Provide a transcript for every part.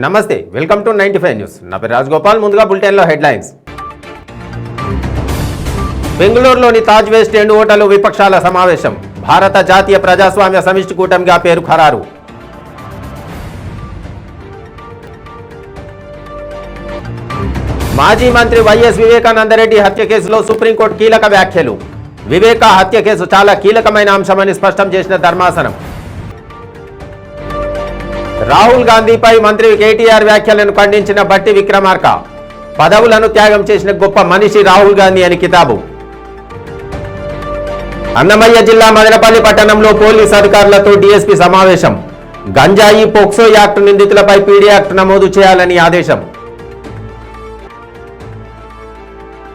నమస్తే, welcome to 95 news. నా పేరు రాజగోపాల్. ముందుగా బులెటిన్లో హెడ్లైన్స్. బెంగళూరులోని తాజ్ వెస్ట్ ఎండ్ హోటల్లో విపక్షాల సమావేశం. భారత జాతీయ ప్రజాస్వామ్య సమిష్టి కూటమిగా పేరు ఖరారు. మాజీ మంత్రి వైఎస్ వివేకానందరెడ్డి హత్య కేసులో సుప్రీంకోర్టు కీలక వ్యాఖ్యలు. వివేక హత్య కేసు చాలా కీలకమైన అంశమని స్పష్టం చేసిన ధర్మాసనం. రాహుల్ గాంధీపై మంత్రి కేటీఆర్ వ్యాఖ్యలను ఖండించిన బట్టి విక్రమార్క. పదవులను త్యాగం చేసిన గొప్ప మనిషి రాహుల్ గాంధీ అని కితాబు. అన్నమయ్య జిల్లా మదనపల్లి పట్టణంలో పోలీసు అధికారులతో డీఎస్పీ సమావేశం. గంజాయి పోక్సో యాక్ట్ నిందితులపై పీడీ యాక్ట్ నమోదు చేయాలని ఆదేశం.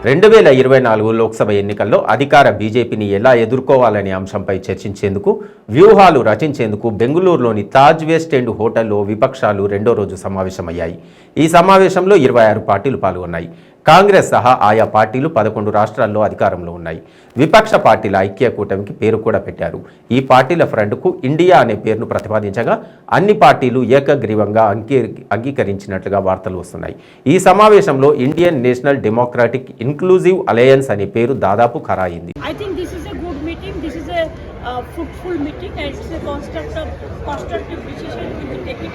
2024 లోక్సభ ఎన్నికల్లో అధికార బీజేపీని ఎలా ఎదుర్కోవాలనే అంశంపై చర్చించేందుకు వ్యూహాలు రచించేందుకు బెంగళూరులోని తాజ్ వెస్ట్ ఎండ్ హోటల్లో విపక్షాలు రెండో రోజు సమావేశమయ్యాయి. ఈ సమావేశంలో 26 పార్టీలు పాల్గొన్నాయి. కాంగ్రెస్ సహా ఆయా పార్టీలు 11 రాష్ట్రాల్లో అధికారంలో ఉన్నాయి. విపక్ష పార్టీల ఐక్య కూటమికి పేరు కూడా పెట్టారు. ఈ పార్టీల ఫ్రంట్కు ఇండియా అనే పేరును ప్రతిపాదించగా అన్ని పార్టీలు ఏకగ్రీవంగా అంగీకరించినట్లుగా వార్తలు వస్తున్నాయి. ఈ సమావేశంలో Indian national democratic inclusive alliance అనే పేరు దాదాపు ఖరాయింది. Fruitful meeting and it's a constructive decision to be taken.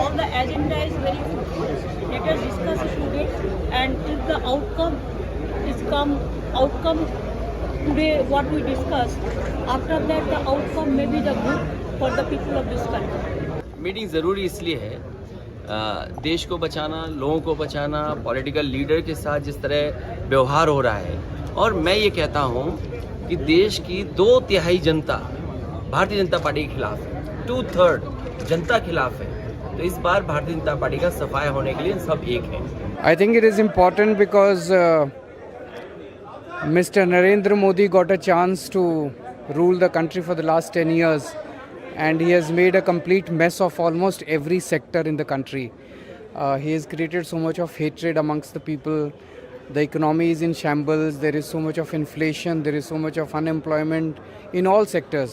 All the agenda is very fruitful. Let us discuss today and if the outcome today what we discuss, after that the outcome may be the good for the people of this country. Meeting ज़रूरी इसलिए है देश को बचाना, लोगों को बचाना, political leader के साथ जिस तरह व्यवहार हो रहा है और मैं ये कहता हूँ कि देश की 2/3 जनता भारतीय जनता पार्टी के खिलाफ है, 2/3 जनता खिलाफ है. तो इस बार भारतीय जनता पार्टी का सफाया होने के लिए सब एक है. I think it is important because Mr. Narendra Modi got a chance to rule the country for the last 10 years and he has made a complete mess of almost every sector in the country. He has created so much of hatred amongst the people. The economy is in shambles, there is so much of inflation, there is so much of unemployment in all sectors.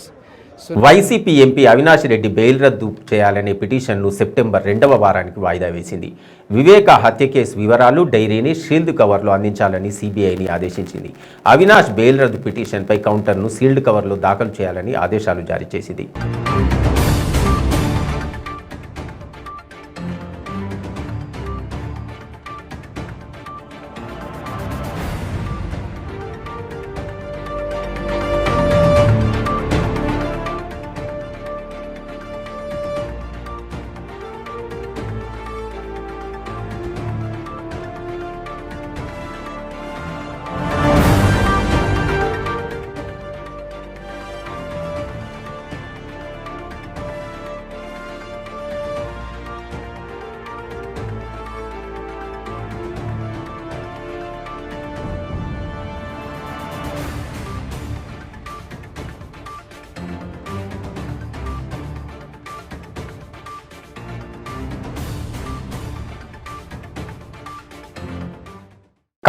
YCP MP Avinash Reddy bail రద్దు చేయాలనే పిటిషన్ను September 2వ వారానికి వాయిదా వేసింది. వివేక హత్య case వివరాలు, డైరీని సీల్డ్ కవర్లో అందించాలని సిబిఐని ఆదేశించింది. అవినాష్ బెయిల్ రద్దు పిటిషన్పై కౌంటర్ను సీల్డ్ కవర్లో దాఖలు చేయాలని ఆదేశాలు జారీ చేసింది.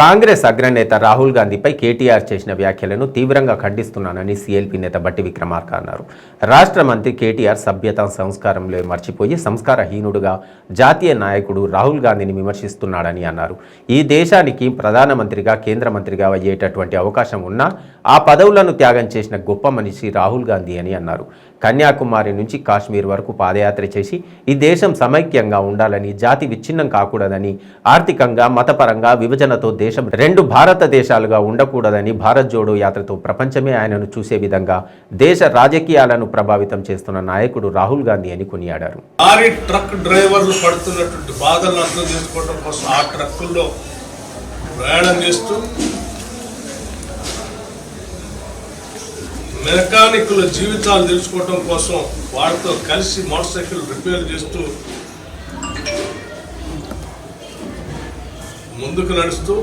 కాంగ్రెస్ అగ్రనేత రాహుల్ గాంధీపై కేటీఆర్ చేసిన వ్యాఖ్యలను తీవ్రంగా ఖండిస్తున్నానని సీఎల్పీ నేత బట్టి విక్రమార్క అన్నారు. రాష్ట్ర మంత్రి కేటీఆర్ సభ్యత సంస్కారంలో మర్చిపోయి సంస్కారహీనుడుగా జాతీయ నాయకుడు రాహుల్ గాంధీని విమర్శిస్తున్నాడని అన్నారు. ఈ దేశానికి ప్రధానమంత్రిగా, కేంద్ర మంత్రిగా అయ్యేటటువంటి అవకాశం ఉన్నా ఆ పదవులను త్యాగం చేసిన గొప్ప మనిషి రాహుల్ గాంధీ అని అన్నారు. కన్యాకుమారి నుంచి కాశ్మీర్ వరకు పాదయాత్ర చేసి ఈ దేశం సమైక్యంగా ఉండాలని, జాతి విచ్ఛిన్నం కాకూడదని, ఆర్థికంగా మతపరంగా విభజనతో దేశం 2 భారతదేశాలుగా ఉండకూడదని భారత్ జోడో యాత్రతో ప్రపంచమే ఆయనను చూసే విధంగా దేశ రాజకీయాలను ప్రభావితం చేస్తున్న నాయకుడు రాహుల్ గాంధీ అని కొనియాడారు. ట్రక్ డ్రైవర్లు పడుతున్నటువంటి బాధలను అర్థం చేసుకోవడం కోసం ఆ ట్రక్కుల్లో ప్రయాణం చేస్తూ మెకానికుల జీవితాలు తెలుసుకోవడం కోసం వారితో కలిసి మోటార్ సైకిల్ రిపేర్ చేస్తూ ముందుకు నడుస్తూ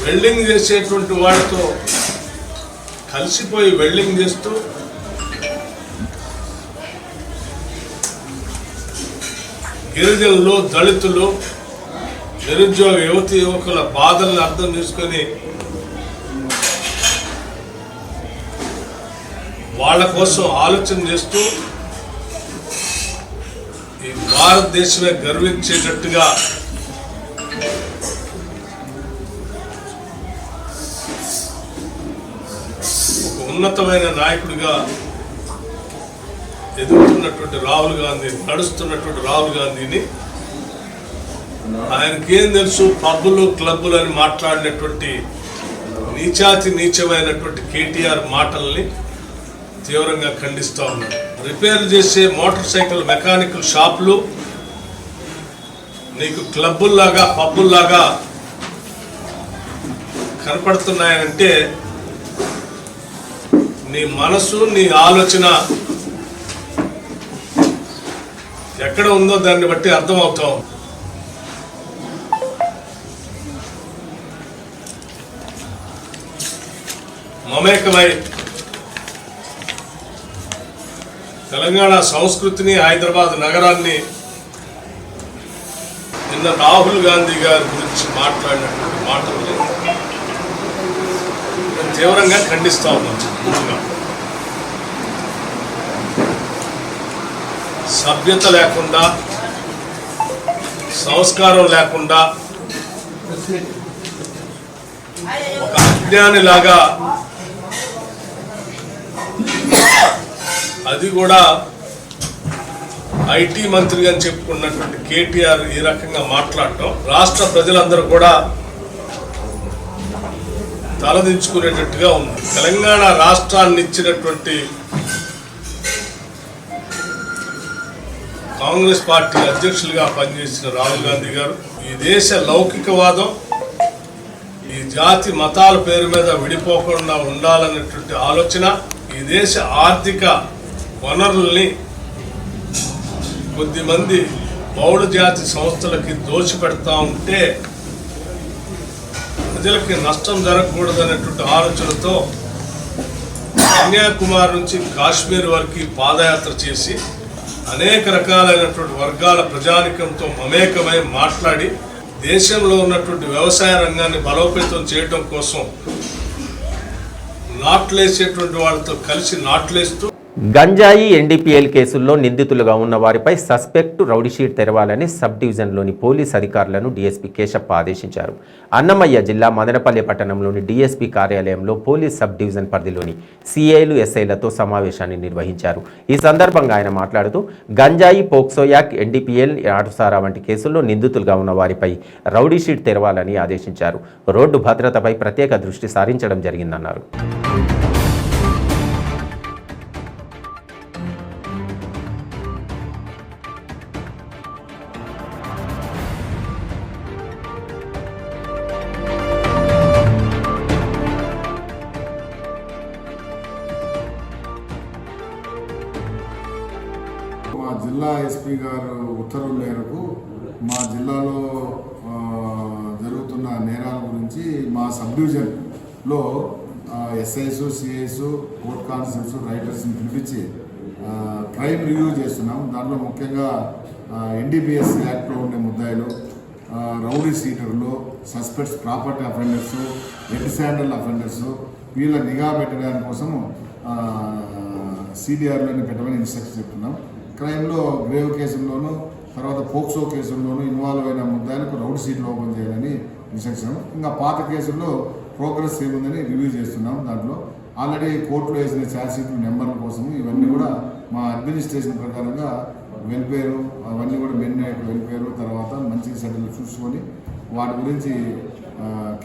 వెల్డింగ్ చేసేటువంటి వాడితో కలిసిపోయి వెల్డింగ్ చేస్తూ గిరిజనులు, దళితులు, నిరుద్యోగ యువతి యువకుల బాధలను అర్థం చేసుకొని వాళ్ళ కోసం ఆలోచన చేస్తూ ఈ భారతదేశమే గర్వించేటట్టుగా ఒక ఉన్నతమైన నాయకుడిగా ఎదుగుతున్నటువంటి రాహుల్ గాంధీ, నడుస్తున్నటువంటి రాహుల్ గాంధీని ఆయనకేం తెలుసు పబ్బులు క్లబ్బులు అని మాట్లాడినటువంటి నీచమైనటువంటి కేటీఆర్ మాటల్ని తీవ్రంగా ఖండిస్తూ ఉన్నారు. రిపేర్ చేసే మోటార్ సైకిల్ మెకానికల్ షాపులు నీకు క్లబ్బుల్లాగా పబ్బుల్లాగా కనపడుతున్నాయనంటే నీ మనసు, నీ ఆలోచన ఎక్కడ ఉందో దాన్ని బట్టి అర్థమవుతాం. మమేకమై తెలంగాణ సంస్కృతిని, హైదరాబాద్ నగరాన్ని నిన్న రాహుల్ గాంధీ గారి గురించి మాట్లాడినటువంటి మాటల్ని నేను తీవ్రంగా ఖండిస్తా ఉన్నాను. సభ్యత లేకుండా, సంస్కారం లేకుండా ఒక అజ్ఞానిలాగా, అది కూడా ఐటీ మంత్రి అని చెప్పుకున్నటువంటి కేటీఆర్ ఈ రకంగా మాట్లాడటం రాష్ట్ర ప్రజలందరూ కూడా తలదించుకునేటట్టుగా ఉంది. తెలంగాణ రాష్ట్రాన్ని ఇచ్చినటువంటి కాంగ్రెస్ పార్టీ అధ్యక్షులుగా పనిచేసిన రాహుల్ గాంధీ గారు ఈ దేశ లౌకికవాదం, ఈ జాతి మతాల పేరు మీద విడిపోకుండా ఉండాలనేటువంటి ఆలోచన, ఈ దేశ ఆర్థిక వనరుల్ని కొద్దిమంది బౌద్ధ జాతి సంస్థలకి దోచిపెడతా ఉంటే ప్రజలకి నష్టం జరగకూడదనేటువంటి ఆలోచనతో కన్యాకుమారి నుంచి కాశ్మీర్ వరకు పాదయాత్ర చేసి అనేక రకాలైనటువంటి వర్గాల ప్రజానికంతో మమేకమై మాట్లాడి దేశంలో ఉన్నటువంటి వ్యవసాయ రంగాన్ని బలోపేతం చేయడం కోసం నాట్లేసేటువంటి వాళ్ళతో కలిసి నాట్లేస్తూ గంజాయి ఎన్డీపీఎల్ కేసుల్లో నిందితులుగా ఉన్న వారిపై సస్పెక్ట్ రౌడీషీట్ తెరవాలని సబ్ డివిజన్లోని పోలీస్ అధికారులను డీఎస్పీ కేశప్ప ఆదేశించారు. అన్నమయ్య జిల్లా మదనపల్లి పట్టణంలోని డీఎస్పీ కార్యాలయంలో పోలీస్ సబ్ డివిజన్ పరిధిలోని సిఐలు, ఎస్ఐలతో సమావేశాన్ని నిర్వహించారు. ఈ సందర్భంగా ఆయన మాట్లాడుతూ గంజాయి, పోక్సో యాక్ట్, ఎన్డీపీఎల్, ఆటుసారా వంటి కేసుల్లో నిందితులుగా ఉన్న వారిపై రౌడీషీట్ తెరవాలని ఆదేశించారు. రోడ్డు భద్రతపై ప్రత్యేక దృష్టి సారించడం జరిగిందన్నారు. మా జిల్లా ఎస్పీ గారు ఉత్తర్వుల మేరకు మా జిల్లాలో జరుగుతున్న నేరాల గురించి మా సబ్ డివిజన్లో ఎస్ఐస్, సిఐస్, కోర్ట్ కానిస్టేబుల్స్, రైటర్స్ని పిలిపించి క్రైమ్ రివ్యూ చేస్తున్నాం. దాంట్లో ముఖ్యంగా ఎన్డీపీఎస్ యాక్ట్లో ఉండే ముద్దాయిలు, రౌడీ సీటర్లు, suspects, property offenders, red sandal offenders, వీళ్ళ నిఘా పెట్టడానికి కోసం సిడిఆర్లోని పెట్టమని ఇన్స్ట్రక్షన్ చెప్తున్నాం. క్రైమ్లో గ్రేవ్ కేసుల్లోనూ, తర్వాత పోక్సో కేసుల్లోనూ ఇన్వాల్వ్ అయిన ముద్దాయిలకు రౌడ్ షీట్లు ఓపెన్ చేయాలని ఇన్స్ట్రక్షన్. ఇంకా పాత కేసుల్లో ప్రోగ్రెస్ ఏముందని రివ్యూ చేస్తున్నాం. దాంట్లో ఆల్రెడీ కోర్టులో వేసిన ఛార్జ్షీట్ల నెంబర్ల కోసం ఇవన్నీ కూడా మా అడ్మినిస్ట్రేషన్ ప్రకారంగా వెల్ఫేరు, అవన్నీ కూడా మెన్ వెల్ఫేరు, తర్వాత మంచి సెటిల్ చూసుకొని వాటి గురించి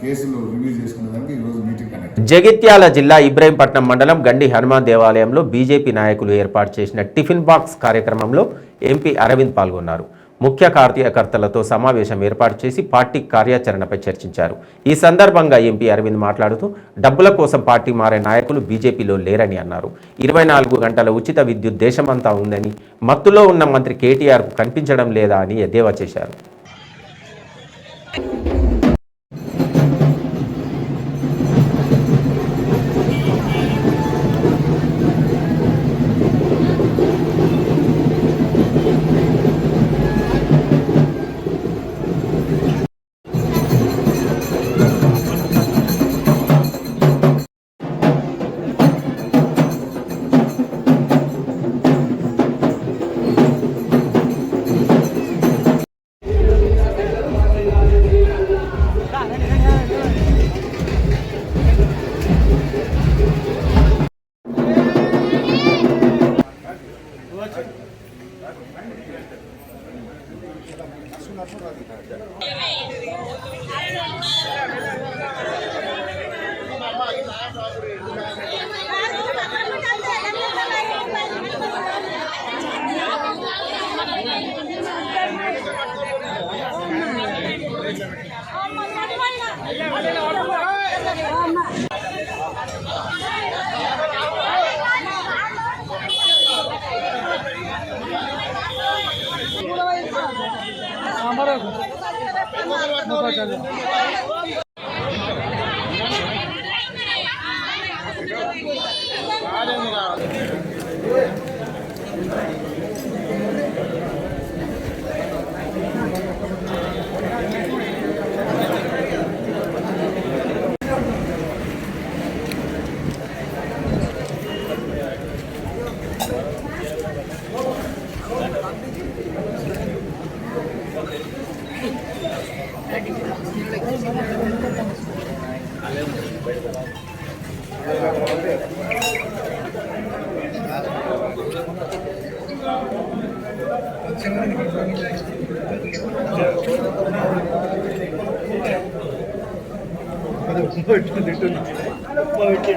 కేసులు రివ్యూ చేసుకునేదానికి ఈరోజు మీటింగ్ కండక్ట్. జగిత్యాల జిల్లా ఇబ్రహీంపట్నం మండలం గండి హనుమాన్ దేవాలయంలో బీజేపీ నాయకులు ఏర్పాటు చేసిన టిఫిన్ బాక్స్ కార్యక్రమంలో ఎంపీ అరవింద్ పాల్గొన్నారు. ముఖ్య కార్యకర్తలతో సమావేశం ఏర్పాటు చేసి పార్టీ కార్యాచరణపై చర్చించారు. ఈ సందర్భంగా ఎంపీ అరవింద్ మాట్లాడుతూ డబ్బుల కోసం పార్టీ మారే నాయకులు బీజేపీలో లేరని అన్నారు. 24 గంటల ఉచిత విద్యుత్ దేశమంతా ఉందని, మత్తులో ఉన్న మంత్రి కేటీఆర్కు కనిపించడం లేదా అని ఎద్దేవా చేశారు.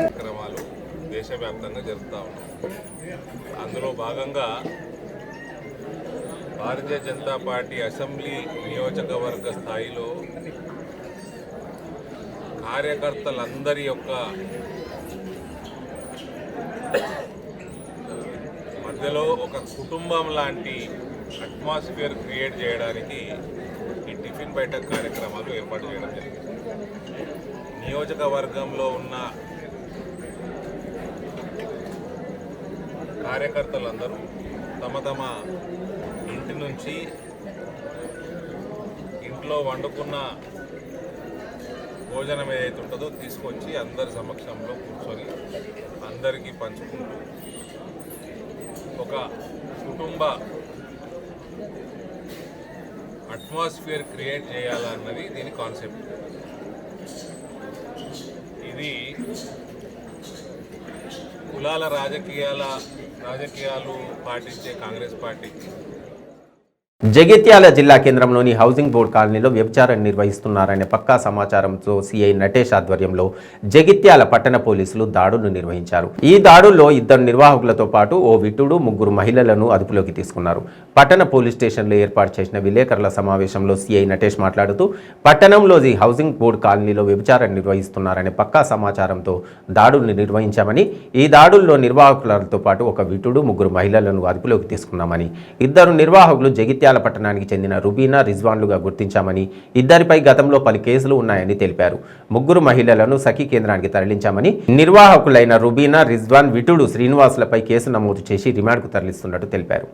కార్యక్రమాలు దేశవ్యాప్తంగా జరుపుతూ ఉన్నాయి. అందులో భాగంగా భారతీయ జనతా పార్టీ అసెంబ్లీ నియోజకవర్గ స్థాయిలో కార్యకర్తలందరి యొక్క మధ్యలో ఒక కుటుంబం లాంటి అట్మాస్ఫియర్ క్రియేట్ చేయడానికి ఈ టిఫిన్ బైఠక్ కార్యక్రమాలు ఏర్పాటు చేయడం జరిగింది. నియోజకవర్గంలో ఉన్న కార్యకర్తలందరూ తమ తమ ఇంటి నుంచి ఇంట్లో వండుకున్న భోజనం ఏదైతే ఉంటుందో తీసుకొచ్చి అందరి సమక్షంలో కూర్చొని అందరికీ పంచుకుంటూ ఒక కుటుంబ అట్మాస్ఫియర్ క్రియేట్ చేయాలన్నది దీని కాన్సెప్ట్. ఇది కులాల రాజకీయాలు పాటించే కాంగ్రెస్ పార్టీ జగిత్యాల జిల్లా కేంద్రంలోని హౌసింగ్ బోర్డు కాలనీలో వ్యభిచారం నిర్వహిస్తున్నారనే పక్కా సమాచారంతో సిఐ నటేష్ ఆధ్వర్యంలో జగిత్యాల పట్టణ పోలీసులు దాడులు నిర్వహించారు. ఈ దాడుల్లో 2 నిర్వాహకులతో పాటు ఓ విటుడు 3 మహిళలను అదుపులోకి తీసుకున్నారు. పట్టణ పోలీస్ స్టేషన్లో ఏర్పాటు చేసిన విలేకరుల సమావేశంలో సిఐ నటేష్ మాట్లాడుతూ పట్టణంలోని హౌసింగ్ బోర్డు కాలనీలో వ్యభిచారం నిర్వహిస్తున్నారనే పక్కా సమాచారంతో దాడులు నిర్వహించామని, ఈ దాడుల్లో నిర్వాహకులతో పాటు ఒక విటుడు 3 మహిళలను అదుపులోకి తీసుకున్నామని, 2 నిర్వాహకులు జగిత్యాల పట్టణానికి చెందిన రుబీనా, రిజ్వాన్లుగా గుర్తించామని, 2 గతంలో 10 కేసులు ఉన్నాయని తెలిపారు. 3 మహిళలను సఖీ కేంద్రానికి తరలించామని, నిర్వాహకులైన రుబీనా, రిజ్వాన్, విటుడు శ్రీనివాసులపై కేసు నమోదు చేసి రిమాండ్కు తరలిస్తున్నట్టు తెలిపారు.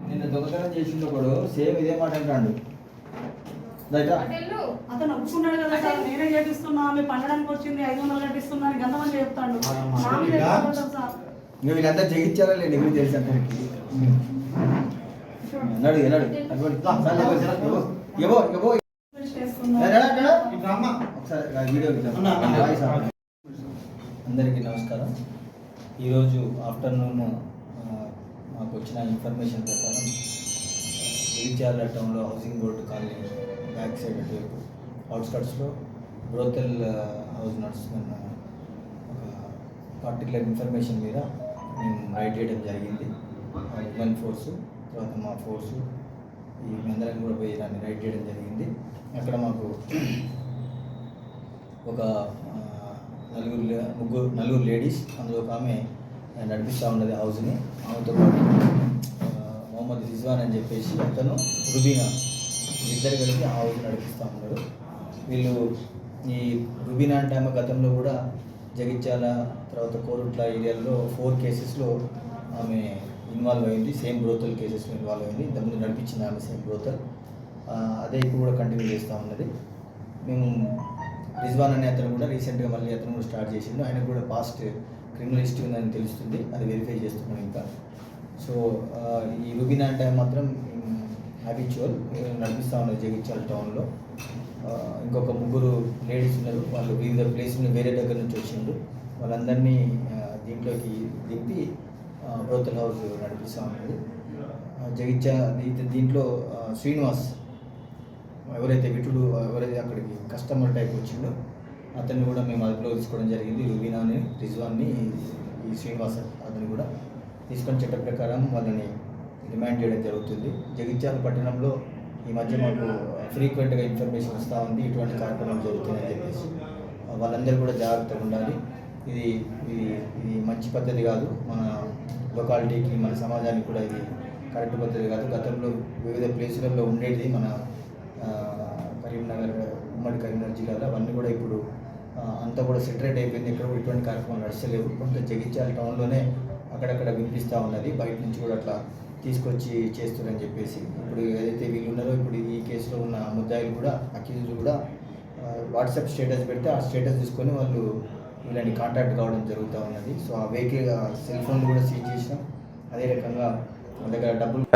నిన్న దొంగతనం చేసింది ఒకడు సేమ్ ఇదే మాట అంటాడు. అతను ఒప్పుకున్నాడు కదా సార్, నేనే చేపిస్తున్నా, ఆమె పండడానికి వచ్చింది 500 కట్టిస్తున్నా అని గంతమని చెప్తాడు. నువ్వు వీళ్ళంతా జగించాలా లేదు నీకు తెలుసు అందరికి. నడు నడు ఒకసారి వీడియో అందరికీ నమస్కారం. ఈరోజు ఆఫ్టర్నూన్ మాకు వచ్చిన ఇన్ఫర్మేషన్ ప్రకారం జగిత్యాల టౌన్లో housing board colony back side అటువైపు అవుట్స్కట్స్లో బ్రోతెల్ హౌస్ నడుస్తున్న ఒక పర్టికులర్ ఇన్ఫర్మేషన్ మీద మేము రైడ్ చేయడం జరిగింది. ఉమెన్ ఫోర్సు తర్వాత మా ఫోర్సు ఈ అందరం కూడా పోయి దాన్ని రైడ్ చేయడం జరిగింది. అక్కడ మాకు ఒక నలుగురు లేడీస్, అందులో ఒక ఆమె నడిపిస్తూ ఉన్నది హౌస్ని. ఆమెతో పాటు మొహమ్మద్ రిజ్వాన్ అని చెప్పేసి అతను రుబీనా, ఇద్దరు కలిసి ఆ హౌస్ నడిపిస్తూ ఉన్నారు. వీళ్ళు ఈ రుబీనా అంటే ఆమె గతంలో కూడా జగిత్యాల తర్వాత కోరుట్ల ఏరియాలో 4 కేసెస్లో ఆమె ఇన్వాల్వ్ అయింది. సేమ్ బ్రోతల్ కేసెస్లో ఇన్వాల్వ్ అయింది. ఇంతకుముందు నడిపించింది ఆమె సేమ్ బ్రోతల్. అదే ఇప్పుడు కూడా కంటిన్యూ చేస్తూ ఉన్నది. మేము రిజ్వాన్ అనే అతను కూడా రీసెంట్గా మళ్ళీ అతను కూడా స్టార్ట్ చేసిండు. ఆయనకు కూడా పాస్ట్ క్రిమినల్ హిస్టరీ ఉందని తెలుస్తుంది, అది వెరిఫై చేస్తున్నాం ఇంకా. సో ఈ రుబీనా అంటే మాత్రం హ్యాబిచువల్ నడిపిస్తూ ఉన్నది జగిత్యాల టౌన్లో. ఇంకొక 3 లేడీస్ ఉన్నారు, వాళ్ళు వివిధ ప్లేసులు వేరే దగ్గర నుంచి వచ్చిండ్రు. వాళ్ళందరినీ దీంట్లోకి దింపి బ్రోతల్ హౌస్ నడిపిస్తూ ఉన్నది దీంట్లో శ్రీనివాస్ ఎవరైతే ఎవరైతే అక్కడికి కస్టమర్ టైప్ వచ్చిండో అతన్ని కూడా మేము అదుపులో తీసుకోవడం జరిగింది. రుబీనాని, రిజ్వాన్ని, ఈ శ్రీనివాస్ అతన్ని కూడా తీసుకొని చట్ట ప్రకారం వాళ్ళని రిమాండ్ చేయడం జరుగుతుంది. జగిత్యాల పట్టణంలో ఈ మధ్య మాకు ఫ్రీక్వెంట్గా ఇన్ఫర్మేషన్ వస్తూ ఉంది ఇటువంటి కార్యక్రమాలు జరుగుతున్నాయని చెప్పేసి. వాళ్ళందరూ కూడా జాగ్రత్తగా ఉండాలి. ఇది మంచి పద్ధతి కాదు, మన లొకాలిటీకి మన సమాజానికి కూడా ఇది కరెక్ట్ పద్ధతి కాదు. గతంలో వివిధ ప్లేసులలో ఉండేది మన కరీంనగర్, ఉమ్మడి కరీంనగర్ జిల్లాలో అవన్నీ కూడా ఇప్పుడు అంతా కూడా సెటరేట్ అయిపోయింది. ఇక్కడ ఇటువంటి కార్యక్రమాలు నడిచలేవు. కొంత జగిత్యాల టౌన్లోనే అక్కడక్కడ వినిపిస్తూ ఉన్నది, బయట నుంచి కూడా అట్లా తీసుకొచ్చి చేస్తారని చెప్పేసి. ఇప్పుడు ఏదైతే వీళ్ళు ఉన్నారో ఇప్పుడు ఈ కేసులో ఉన్న ముద్దాయిలు కూడా అక్యూజ్లు కూడా వాట్సాప్ స్టేటస్ పెడితే ఆ స్టేటస్ తీసుకొని వాళ్ళు వీళ్ళని కాంటాక్ట్ కావడం జరుగుతూ ఉన్నది. సో ఆ వెహికల్ సెల్ ఫోన్లు కూడా సీజ్ చేసినాం. అదే రకంగా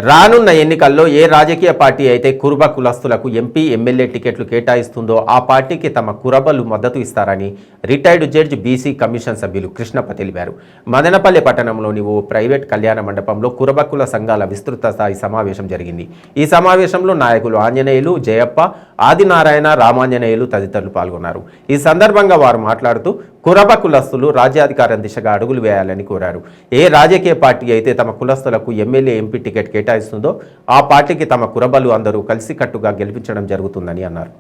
రానున్న ఎన్నికల్లో ఏ రాజకీయ పార్టీ అయితే కురుబ కులస్తులకు ఎంపీ, ఎమ్మెల్యే టికెట్లు కేటాయిస్తుందో ఆ పార్టీకి తమ కురబలు మద్దతు ఇస్తారని రిటైర్డ్ జడ్జి బీసీ కమిషన్ సభ్యులు కృష్ణప్ప తెలిపారు. మదనపల్లి పట్టణంలోని ఓ ప్రైవేట్ కళ్యాణ మండపంలో కురబ కుల సంఘాల విస్తృత స్థాయి సమావేశం జరిగింది. ఈ సమావేశంలో నాయకులు ఆంజనేయులు, జయప్ప, ఆదినారాయణ, రామాంజనేయులు తదితరులు పాల్గొన్నారు. ఈ సందర్భంగా వారు మాట్లాడుతూ కురబ కులస్తులు రాజ్యాధికారం దిశగా అడుగులు వేయాలని కోరారు. ఏ రాజకీయ పార్టీ అయితే తమ కులస్తులకు ఎమ్మెల్యే, ఎంపీ టికెట్ కేటాయిస్తుందో ఆ పార్టీకి తమ కురబలు అందరూ కలిసికట్టుగా గెలిపించడం జరుగుతుందని అన్నారు.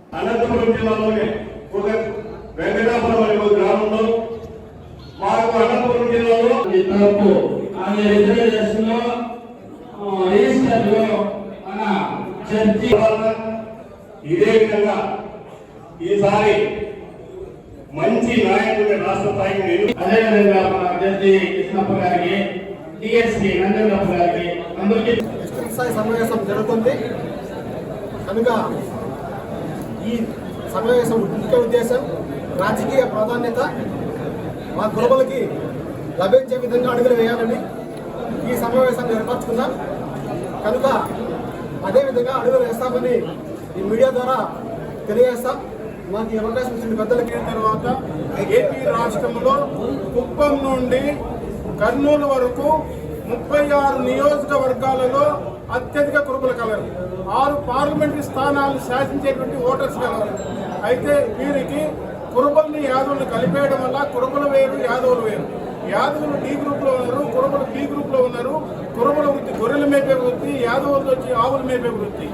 ఇదే విధంగా ఈసారి మంచి నాయకుడిని రాష్ట్ర స్థాయికి అదేవిధంగా మన జడ్జి కృష్ణప్ప గారికి, డిఎస్పీ నందనప్ప గారికి అందరికీ డిస్ట్రిక్ట్ స్థాయి సమావేశం జరుగుతుంది కనుక ఈ సమావేశం ముఖ్య ఉద్దేశం రాజకీయ ప్రాధాన్యత మా కులబలకి లభించే విధంగా అడుగులు వేయాలని ఈ సమావేశాన్ని ఏర్పరచుకున్నాం. కనుక అదేవిధంగా అడుగులు వేస్తామని ఈ మీడియా ద్వారా తెలియజేస్తాం. మాకు ఈ అవకాశం ఇచ్చిన పెద్దలకి. తర్వాత ఏపీ రాష్ట్రంలో కుప్పం నుండి కర్నూలు వరకు 36 నియోజకవర్గాలలో అత్యధిక కురుబులు కలరు. 6 పార్లమెంటరీ స్థానాలు శాసించేటువంటి ఓటర్స్ కలరు. అయితే వీరికి కురుబల్ని, యాదవుల్ని కలిపేయడం వల్ల కురుబులు వేరు, యాదవులు వేరు. యాదవులు డి గ్రూప్లో ఉన్నారు, కురుబులు బి గ్రూప్లో ఉన్నారు. కురుబుల వృత్తి గొర్రెలు మేపే వృత్తి, యాదవులు వచ్చి ఆవులు మేపే వృత్తి.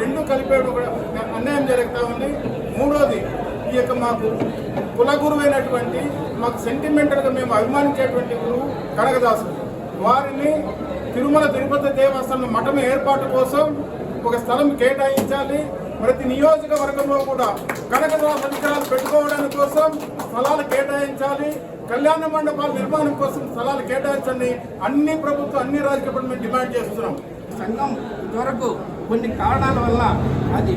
రెండు కలిపేయడం కూడా అన్యాయం జరుగుతూ ఉంది. మూడోది, ఈ యొక్క మాకు కులగురువైనటువంటి, మాకు సెంటిమెంటల్గా మేము అభిమానించేటువంటి గురువు కనకదాసుడు, వారిని తిరుమల తిరుపతి దేవస్థానం మఠం ఏర్పాటు కోసం ఒక స్థలం కేటాయించాలి. ప్రతి నియోజకవర్గంలో కూడా కనకదాసు విగ్రహాలు పెట్టుకోవడానికి కోసం స్థలాలు కేటాయించాలి. కళ్యాణ మండపాల నిర్మాణం కోసం స్థలాలు కేటాయించండి. అన్ని ప్రభుత్వం, అన్ని రాజకీయ పార్టీలు డిమాండ్ చేస్తున్నాం. సంఘం వరకు కొన్ని కారణాల వల్ల అది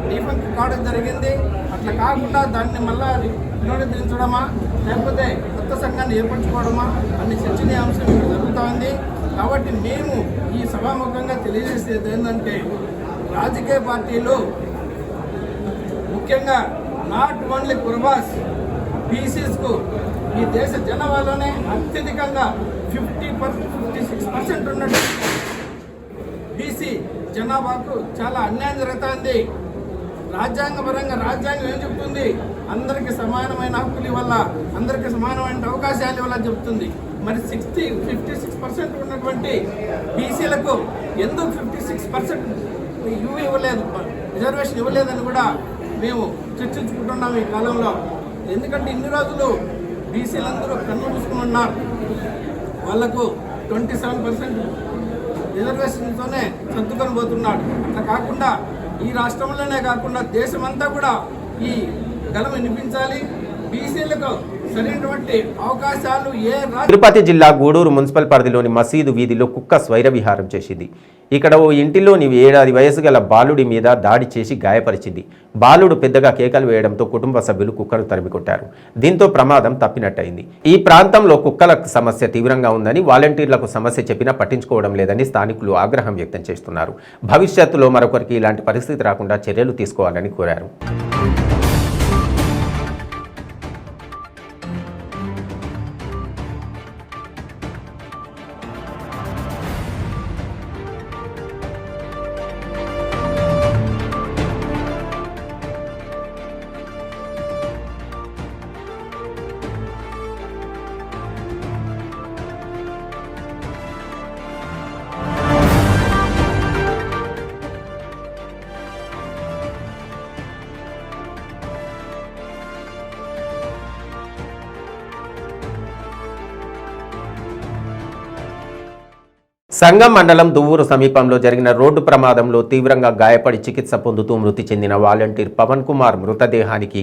డిఫెక్ట్ కావడం జరిగింది. అట్లా కాకుండా దాన్ని మళ్ళా పునరుద్ధరించడమా లేకపోతే కొత్త సంఘాన్ని ఏర్పరచుకోవడమా అన్ని చర్చనీయాంశం ఇక్కడ జరుగుతూ ఉంది. కాబట్టి మేము ఈ సభాముఖంగా తెలియజేసేది ఏంటంటే రాజకీయ పార్టీలు ముఖ్యంగా నాట్ ఓన్లీ కుర్బాస్, బీసీస్కు ఈ దేశ జనాభాలోనే అత్యధికంగా 56% ఉన్నట్టు బీసీ జనాభాకు చాలా అన్యాయం జరుగుతుంది. రాజ్యాంగపరంగా రాజ్యాంగం ఏం చెప్తుంది? అందరికీ సమానమైన హక్కులు వల్ల, అందరికీ సమానమైన అవకాశాలు వల్ల చెప్తుంది. మరి 56% ఉన్నటువంటి బీసీలకు ఎందుకు 56% ఇవ్వలేదు, రిజర్వేషన్ ఇవ్వలేదని కూడా మేము చర్చించుకుంటున్నాం ఈ కాలంలో. ఎందుకంటే ఇన్ని రోజులు బీసీలందరూ కన్ను మూసుకుని ఉన్నారు. వాళ్లకు 27% రిజర్వేషన్తోనే సర్దుకొని పోతున్నాడు. అట్లా కాకుండా ఈ రాష్ట్రంలోనే కాకుండా దేశమంతా కూడా ఈ గలం వినిపించాలి. బీసీలకు సరైనటువంటి అవకాశాలు ఏ తిరుపతి జిల్లా గూడూరు మున్సిపల్ పరిధిలోని మసీదు వీధిలో కుక్క స్వైర విహారం చేసింది. ఇక్కడ ఓ ఇంటిలోని 7 వయసు గల బాలుడి మీద దాడి చేసి గాయపరిచింది. బాలుడు పెద్దగా కేకలు వేయడంతో కుటుంబ సభ్యులు కుక్కను తరిమికొట్టారు. దీంతో ప్రమాదం తప్పినట్టయింది. ఈ ప్రాంతంలో కుక్కల సమస్య తీవ్రంగా ఉందని వాలంటీర్లకు సమస్య చెప్పినా పట్టించుకోవడం లేదని స్థానికులు ఆగ్రహం వ్యక్తం చేస్తున్నారు. భవిష్యత్తులో మరొకరికి ఇలాంటి పరిస్థితి రాకుండా చర్యలు తీసుకోవాలని కోరారు. సంగం మండలం దువ్వూరు సమీపంలో జరిగిన రోడ్డు ప్రమాదంలో తీవ్రంగా గాయపడి చికిత్స పొందుతూ మృతి చెందిన వాలంటీర్ పవన్ కుమార్ మృతదేహానికి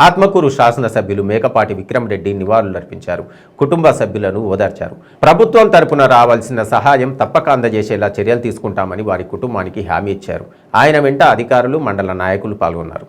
ఆత్మకూరు శాసనసభ్యులు మేకపాటి విక్రమరెడ్డి నివాళులర్పించారు. కుటుంబ సభ్యులను ఓదార్చారు. ప్రభుత్వం తరపున రావాల్సిన సహాయం తప్పక అందజేసేలా చర్యలు తీసుకుంటామని వారి కుటుంబానికి హామీ ఇచ్చారు. ఆయన వెంట అధికారులు, మండల నాయకులు పాల్గొన్నారు.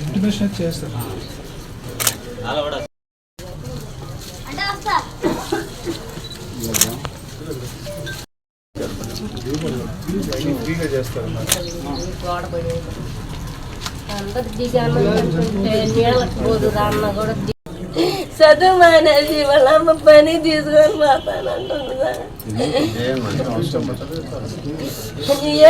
ఇంటిమేషన్ చేస్తారు. ఫ్రీగా చేస్తారు. చదువు అనేది వాళ్ళ అమ్మ పని తీసుకొని పోతానంటుంది సార్.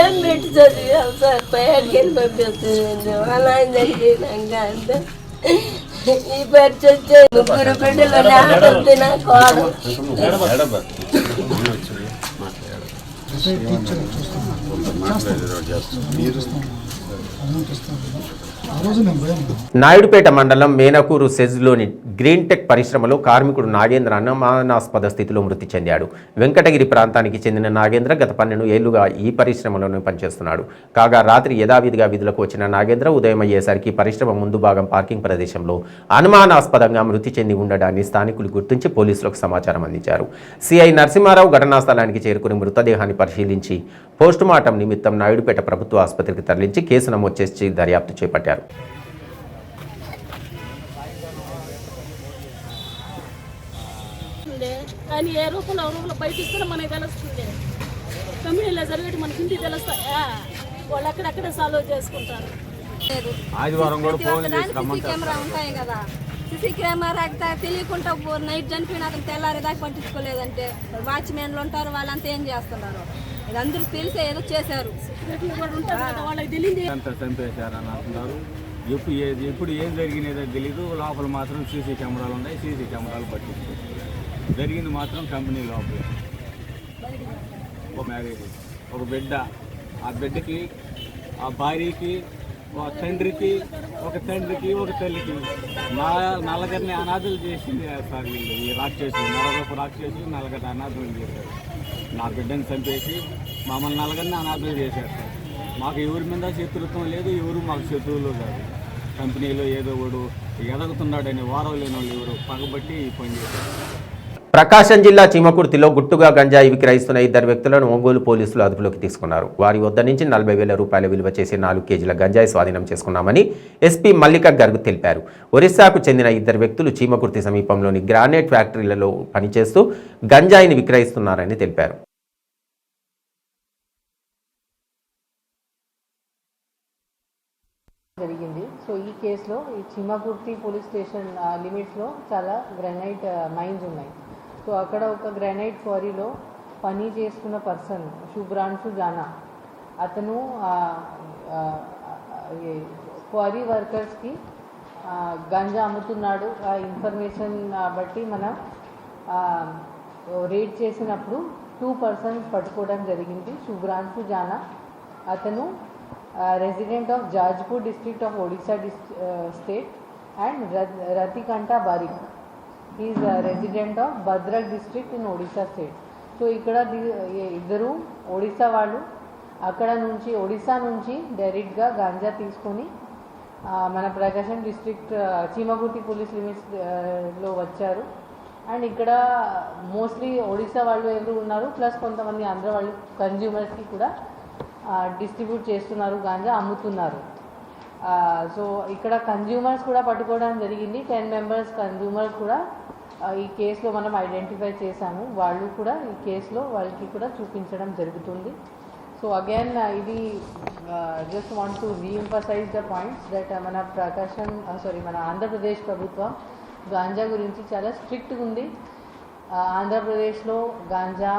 ఏం పెట్టి చదివాం సార్, పైకి పంపిస్తుంది వాళ్ళ ఆయన జరిగినాక అంతే. ఈ పరిచి వచ్చే 3 బిడ్డలు ఆడుతుంది నా కోడలు. నాయుడుపేట మండలం మేనకూరు సెజ్లోని గ్రీన్ టెక్ పరిశ్రమలో కార్మికుడు నాగేంద్ర అనుమానాస్పద స్థితిలో మృతి చెందాడు. వెంకటగిరి ప్రాంతానికి చెందిన నాగేంద్ర గత 12 ఏళ్లుగా ఈ పరిశ్రమలోనే పనిచేస్తున్నాడు. కాగా రాత్రి యథావిధిగా విధులకు వచ్చిన నాగేంద్ర ఉదయం అయ్యేసరికి పరిశ్రమ ముందు భాగం పార్కింగ్ ప్రదేశంలో అనుమానాస్పదంగా మృతి చెంది ఉండడాన్ని స్థానికులు గుర్తించి పోలీసులకు సమాచారం అందించారు. సిఐ నరసింహారావు ఘటనా స్థలానికి చేరుకుని మృతదేహాన్ని పరిశీలించి పోస్టుమార్టం నిమిత్తం నాయుడుపేట ప్రభుత్వ ఆసుపత్రికి తరలించి కేసు నమోదు చేసి దర్యాప్తు చేపట్టారు. కానీ ఏ రూపంలో బయట ఇస్తే మనకి తెలుస్తుంది. కంపెనీలో జరిగేటి మనకి ఇంటికి తెలుస్తాయా, వాళ్ళు అక్కడక్కడే సాల్వ్ చేసుకుంటారు. ఆదివారం కూడా ఫోన్ కెమెరా ఉంటాయి కదా, సీసీ కెమెరా తెలియకుండా నైట్ చనిపోయిన అతను తెల్లారి దాకా పట్టించుకోలేదంటే వాచ్మెన్లు ఉంటారు, వాళ్ళంతా ఏం చేస్తున్నారు. ఇది అందరూ తెలిసే ఏదో చేశారు. చంపేశారని అంటున్నారు. ఎప్పుడు ఏం జరిగినదో తెలీదు. లోపల మాత్రం సీసీ కెమెరాలు ఉన్నాయి. సీసీ కెమెరాలు పట్టించుకోరు. జరిగింది మాత్రం కంపెనీ లోపల ఒక మ్యారేజ్, ఒక బిడ్డ, ఆ బిడ్డకి, ఆ భార్యకి, ఒక తండ్రికి, ఒక తల్లికి నల్లగరిని అనాథులు చేసింది సార్ వీళ్ళు. ఈ రాక్షసులు, నలగొక రాక్షసులు నల్లగరి అనాథులు చేశారు. నా బిడ్డని చంపేసి మమ్మల్ని నల్లగరిని అనాథులు చేశారు సార్. మాకు ఎవరి మీద శత్రుత్వం లేదు, ఎవరు మాకు శత్రువులు కాదు. కంపెనీలో ఏదో వాడు ఎదగుతున్నాడని వారం లేని వాళ్ళు ఎవరు పగబట్టి ఈ పని చేశారు. ప్రకాశం జిల్లా చీమకుర్తిలో గుట్టుగా గంజాయి విక్రయిస్తున్న 2 వ్యక్తులను ఒంగోలు పోలీసులు అదుపులోకి తీసుకున్నారు. వారి వద్ద నుంచి 40,000 రూపాయల విలువ చేసే 4 కేజీల గంజాయి స్వాధీనం చేసుకున్నామని ఎస్పీ మల్లిక గర్గ్ తెలిపారు. ఒరిస్సాకు చెందిన 2 వ్యక్తులు చీమకుర్తి సమీపంలోని గ్రానైట్ ఫ్యాక్టరీలలో పనిచేస్తూ గంజాయిని విక్రయిస్తున్నారని తెలిపారు. జరిగింది. సో ఈ కేసులో ఈ చీమకుర్తి పోలీస్ స్టేషన్ లిమిట్స్లో చాలా గ్రానైట్ మైన్స్ ఉన్నాయి. సో అక్కడ ఒక గ్రానైట్ క్వారీలో పని చేసుకున్న పర్సన్ శుభ్రాంశు జానా, అతను క్వారీ వర్కర్స్కి గంజా అమ్ముతున్నాడు. ఆ ఇన్ఫర్మేషన్ బట్టి మనం రేడ్ చేసినప్పుడు 2 persons పట్టుకోవడం జరిగింది. శుభ్రాంశు జానా అతను resident of Jajpur district of Odisha state and Ratikanta Barik is resident of Bhadrak district in Odisha state. So ఇక్కడ ఇద్దరు ఒడిశా వాళ్ళు అక్కడ నుంచి ఒడిశా నుంచి డైరెక్ట్గా గాంజా తీసుకొని మన ప్రకాశం డిస్ట్రిక్ట్ చీమగుర్తి పోలీస్ లిమిట్స్లో వచ్చారు. అండ్ ఇక్కడ మోస్ట్లీ ఒడిశా వాళ్ళు ఎవరు ఉన్నారు, ప్లస్ కొంతమంది ఆంధ్ర వాళ్ళు కన్జ్యూమర్స్కి కూడా డిస్ట్రిబ్యూట్ చేస్తున్నారు, గాంజా అమ్ముతున్నారు. సో ఇక్కడ కన్జ్యూమర్స్ కూడా పట్టుకోవడం జరిగింది. 10 మెంబర్స్ కన్జ్యూమర్స్ కూడా ఈ కేసులో మనం ఐడెంటిఫై చేశాము. వాళ్ళు కూడా ఈ కేసులో వాళ్ళకి కూడా చూపించడం జరుగుతుంది. సో అగైన్ ఇది just want to reemphasise the points that మన ఆంధ్రప్రదేశ్ ప్రభుత్వం గాంజా గురించి చాలా స్ట్రిక్ట్గా ఉంది. ఆంధ్రప్రదేశ్లో గాంజా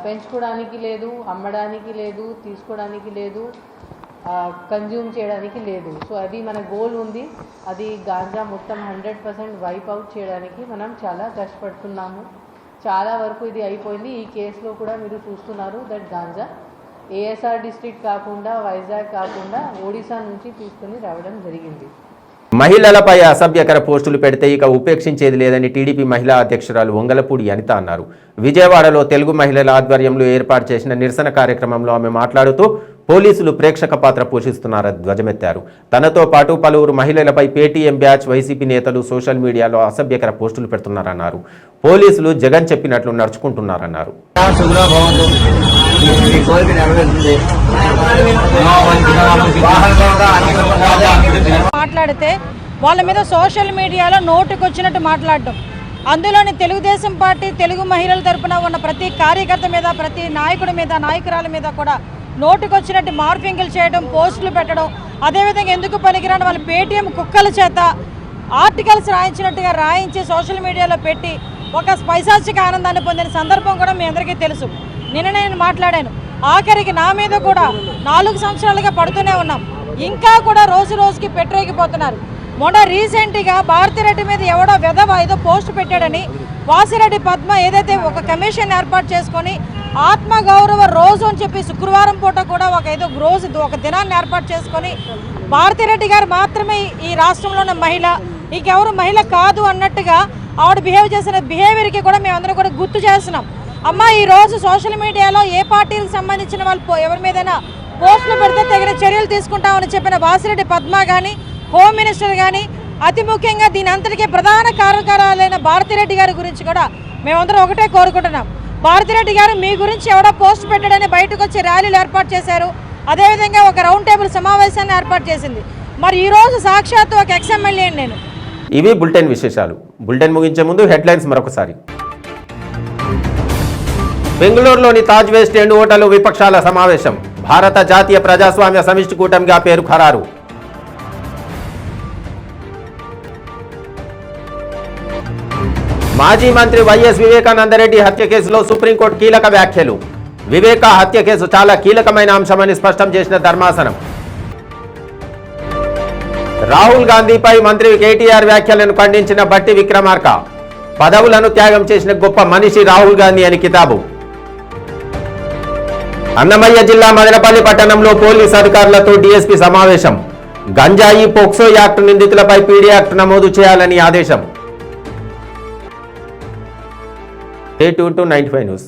పెంచుకోవడానికి లేదు, అమ్మడానికి లేదు, తీసుకోవడానికి లేదు, కన్జ్యూమ్ చేయడానికి లేదు. సో అది మన గోల్ ఉంది. అది గాంజా మొత్తం 100% వైప్ అవుట్ చేయడానికి మనం చాలా కష్టపడుతున్నాము. చాలా వరకు ఇది అయిపోయింది. ఈ కేసులో కూడా మీరు చూస్తున్నారు దట్ గాంజా ఏఎస్ఆర్ డిస్ట్రిక్ట్ కాకుండా, వైజాగ్ కాకుండా ఒడిశా నుంచి తీసుకుని రావడం జరిగింది. మహిళలపై అసభ్యకర పోస్టులు పెడితే ఇక ఉపేక్షించేది లేదని టీడీపీ మహిళా అధ్యక్షురాలు వంగలపూడి అనిత అన్నారు. విజయవాడలో తెలుగు మహిళల ఆధ్వర్యంలో ఏర్పాటు చేసిన నిరసన కార్యక్రమంలో ఆమె మాట్లాడుతూ పోలీసులు ప్రేక్షక పాత్ర పోషిస్తున్నారని ధ్వజమెత్తారు. తనతో పాటు పలువురు మహిళలపై పేటీఎం బ్యాచ్ వైసీపీ నేతలు సోషల్ మీడియాలో అసభ్యకర పోస్టులు పెడుతున్నారన్నారు. పోలీసులు జగన్ చెప్పినట్లు నడుచుకుంటున్నారన్నారు. మాట్లాడితే వాళ్ళ మీద సోషల్ మీడియాలో నోటుకొచ్చినట్టు మాట్లాడడం, అందులోని తెలుగుదేశం పార్టీ తెలుగు మహిళల తరపున ఉన్న ప్రతి కార్యకర్త మీద, ప్రతి నాయకుడి మీద, నాయకురాల మీద కూడా నోటుకొచ్చినట్టు మార్ఫింగ్లు చేయడం, పోస్టులు పెట్టడం, అదేవిధంగా ఎందుకు పనికిరాని వాళ్ళ పేటీఎం కుక్కల చేత ఆర్టికల్స్ రాయించినట్టుగా రాయించి సోషల్ మీడియాలో పెట్టి ఒక పైశాచిక ఆనందాన్ని పొందిన సందర్భం కూడా మీ అందరికీ తెలుసు. నిన్న నేను మాట్లాడాను. ఆఖరికి నా మీద కూడా 4 సంవత్సరాలుగా పడుతూనే ఉన్నాం. ఇంకా కూడా రోజు రోజుకి పెట్టరేగిపోతున్నారు. మొన్న రీసెంట్గా భారతిరెడ్డి మీద ఎవడో వెధవ ఏదో పోస్ట్ పెట్టాడని వాసిరెడ్డి పద్మ ఏదైతే ఒక కమిషన్ ఏర్పాటు చేసుకొని ఆత్మగౌరవ రోజు అని చెప్పి శుక్రవారం పూట కూడా ఒక దినాన్ని ఏర్పాటు చేసుకొని భారతిరెడ్డి గారు మాత్రమే ఈ రాష్ట్రంలో ఉన్న మహిళ, ఇంకెవరు మహిళ కాదు అన్నట్టుగా ఆవిడ బిహేవ్ చేసిన బిహేవియర్కి కూడా మేమందరం కూడా గుర్తు చేస్తున్నాం. అమ్మ, ఈరోజు సోషల్ మీడియాలో ఏ పార్టీలకు సంబంధించిన వాళ్ళు ఎవరి మీదైనా పోస్టులు పెడితే తగిన చర్యలు తీసుకుంటామని చెప్పిన వాసిరెడ్డి పద్మ కానీ, హోమ్ మినిస్టర్ కానీ, అతి ముఖ్యంగా దీని అంతటికీ ప్రధాన కారకురాలైన భారతిరెడ్డి గారి గురించి కూడా మేమందరం ఒకటే కోరుకుంటున్నాం. భారతిరెడ్డి గారు మీ గురించి ఎవడో పోస్ట్ పెట్టాడని బయటకు వచ్చి ర్యాలీలు ఏర్పాటు చేశారు. అదేవిధంగా ఒక రౌండ్ టేబుల్ సమావేశాన్ని ఏర్పాటు చేసింది. మరి ఈరోజు సాక్షాత్తు ఒక ఎక్స్ఎమ్మెల్యే నేను. ఇవి బులెటిన్ విశేషాలు. బులెటిన్ ముగించే ముందు హెడ్లైన్స్ మరొకసారి. బెంగళూరులోని తాజ్ వెస్ట్ ఎండ్ హోటల్లో విపక్షాల సమావేశం. భారత జాతీయ ప్రజాస్వామ్య సమిష్టి కూటమిగా పేరు ఖరారు. మాజీ మంత్రి వైఎస్ వివేకానందరెడ్డి హత్య కేసులో సుప్రీంకోర్టు కీలక వ్యాఖ్యలు. వివేక హత్య కేసు చాలా కీలకమైన అంశమని స్పష్టం చేసిన ధర్మాసనం. రాహుల్ గాంధీపై మంత్రి కేటీఆర్ వ్యాఖ్యలను ఖండించిన బట్టి విక్రమార్క. పదవులను త్యాగం చేసిన గొప్ప మనిషి రాహుల్ గాంధీ అని కితాబు. అన్నమయ్య జిల్లా మదనపల్లి పట్టణంలో పోలీసు అధికారులతో డీఎస్పీ సమావేశం. గంజాయి, పోక్సో యాక్ట్ నిందితులపై పీడీ యాక్ట్ నమోదు చేయాలని ఆదేశం. Stay tuned to 95 News.